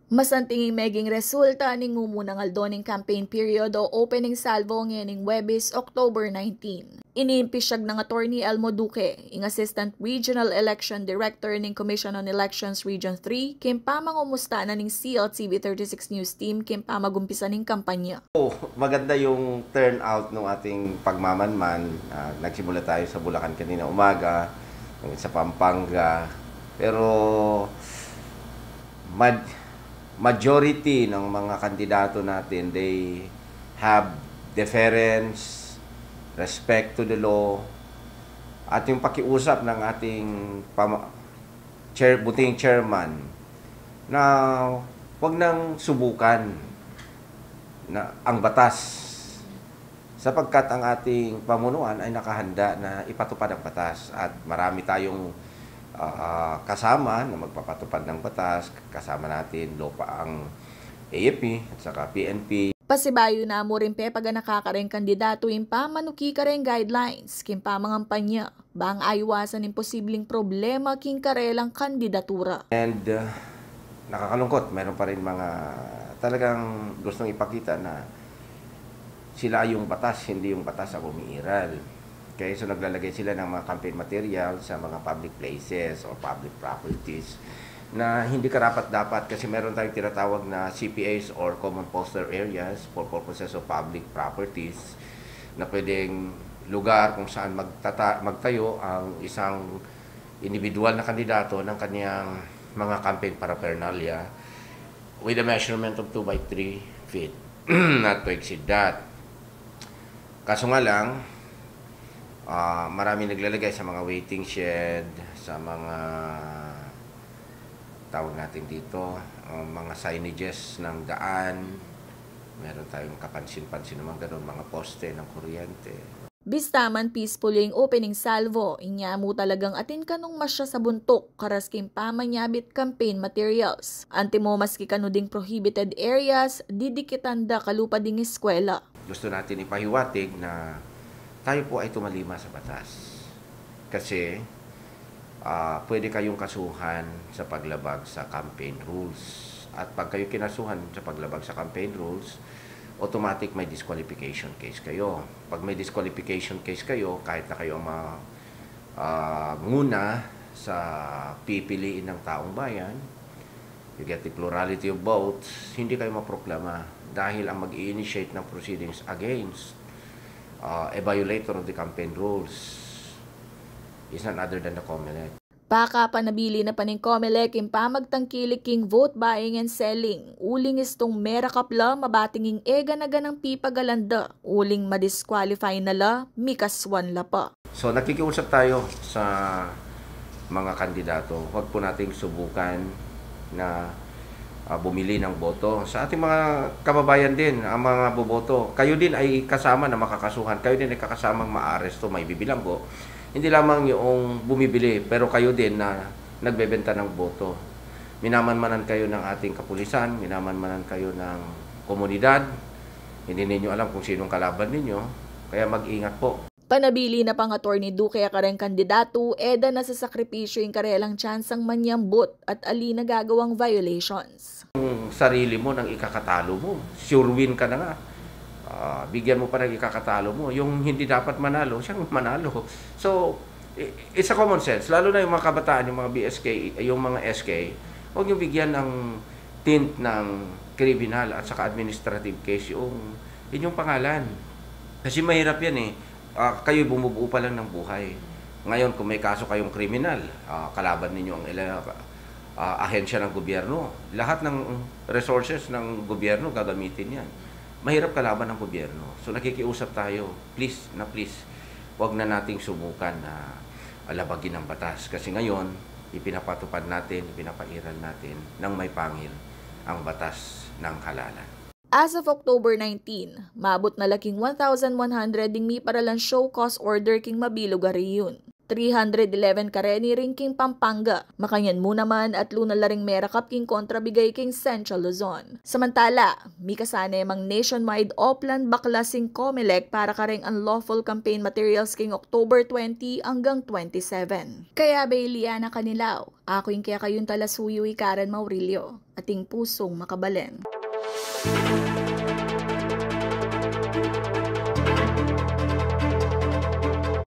Masantinging meging resulta ning ngumunang aldoning campaign period o opening salvo ngayoning Huwebes, October 19. Inimpisyag ng Attorney Elmo Duque, ing Assistant Regional Election Director ning Commission on Elections Region 3, kim pamangumusta na ning CLTV 36 News Team kim pamagumpisa ning kampanya. Maganda yung turnout ng ating pagmamanman. Nagsimula tayo sa Bulacan kanina umaga, sa Pampanga, pero majority ng mga kandidato natin, they have deference, respect to the law, at yung pakiusap ng ating buting chairman na huwag nang subukan na ang batas sapagkat ang ating pamunuan ay nakahanda na ipatupad ang batas at marami tayong kasama na magpapatupad ng batas, kasama natin lopa ang AFP at saka PNP. Pasibayo na mo rin pepaga nakakareng kandidato in pamanuki kareng guidelines kin pamangampanya bang aywasan ng posibleng problema king karelang kandidatura. And nakakalungkot, meron pa rin mga talagang gustong ipakita na sila yung batas, hindi yung batas ang umiiral. Okay, so naglalagay sila ng mga campaign material sa mga public places or public properties na hindi karapat-dapat kasi meron tayong tinatawag na CPAs or common poster areas for purposes of public properties na pwedeng lugar kung saan magtayo ang isang individual na kandidato ng kanyang mga campaign paraphernalia with a measurement of 2 by 3 feet, not to exceed that. Kaso nga lang, marami naglalagay sa mga waiting shed, sa mga tawag natin dito, mga signages ng daan. Meron tayong kapansin-pansin naman gano'n, mga poste ng kuryente. Bistaman peaceful yung opening salvo, inya mo talagang atin kanong masya sa buntok, karas kim pamanyabit campaign materials. Anti mo maski kanuding prohibited areas, didikitanda kalupa ding eskwela. Gusto natin ipahiwatig na tayo po ay tumalima sa batas. Kasi pwede kayong kasuhan sa paglabag sa campaign rules. At pag kayo kinasuhan sa paglabag sa campaign rules, automatic may disqualification case kayo. Pag may disqualification case kayo, kahit na kayo ang muna sa pipiliin ng taong bayan, you get the plurality of votes, hindi kayo maproklama dahil ang mag-i-initiate ng proceedings against a violator of the campaign rules is none other than the COMELEC. Baka panabili na paning COMELEC in pamagtangkilik king vote buying and selling. Uling istong mera kapla mabatinging ega na ganang pipagalanda. Uling madisqualify na la, mikaswan la pa. So nakikiusap tayo sa mga kandidato. Huwag po nating subukan na bumili ng boto. Sa ating mga kababayan din, ang mga boboto, kayo din ay kasama na makakasuhan. Kayo din ay kakasamang maaresto, may bibilanggo. Hindi lamang yung bumibili, pero kayo din na nagbebenta ng boto. Minamanmanan kayo ng ating kapulisan, minamanmanan kayo ng komunidad. Hindi ninyo alam kung sinong kalaban ninyo, kaya mag-ingat po. Panabili na pang Attorney Duque kareng kandidato, eda na sa sakripisyo yung karelang tsansang manyambot at ali na gagawang violations. Yung sarili mo nang ikakatalo mo, sure win ka na nga. Bigyan mo pa ng ikakatalo mo. Yung hindi dapat manalo, siyang manalo. So, it's a common sense. Lalo na yung mga kabataan, yung mga BSK, yung mga SK, huwag yung bigyan ng tint ng criminal at saka administrative case yung inyong pangalan. Kasi mahirap yan eh. Kayo bumubuo pa lang ng buhay. Ngayon, kung may kaso kayong kriminal, kalaban ninyo ang ahensya ng gobyerno. Lahat ng resources ng gobyerno gagamitin yan. Mahirap kalaban ng gobyerno. So nakikiusap tayo, please, huwag na nating subukan na alabagin ang batas. Kasi ngayon, ipinapatupad natin, ipinapairal natin ng may pangil ang batas ng halalan. As of October 19, maabot na laking 1,100 ding mi paralan show cause order king mabilog ariyon. 311 kareni ring king Pampanga, makanyan mo naman at luna laring merakap king kontrabigay king Central Luzon. Samantala, mi kasane mang nationwide oplan baklasing COMELEC para karing unlawful campaign materials king October 20 hanggang 27. Kaya Bailiana Kanilaw, ako yung kaya kayong talasuyo Karen Maurilio, ating pusong makabalen.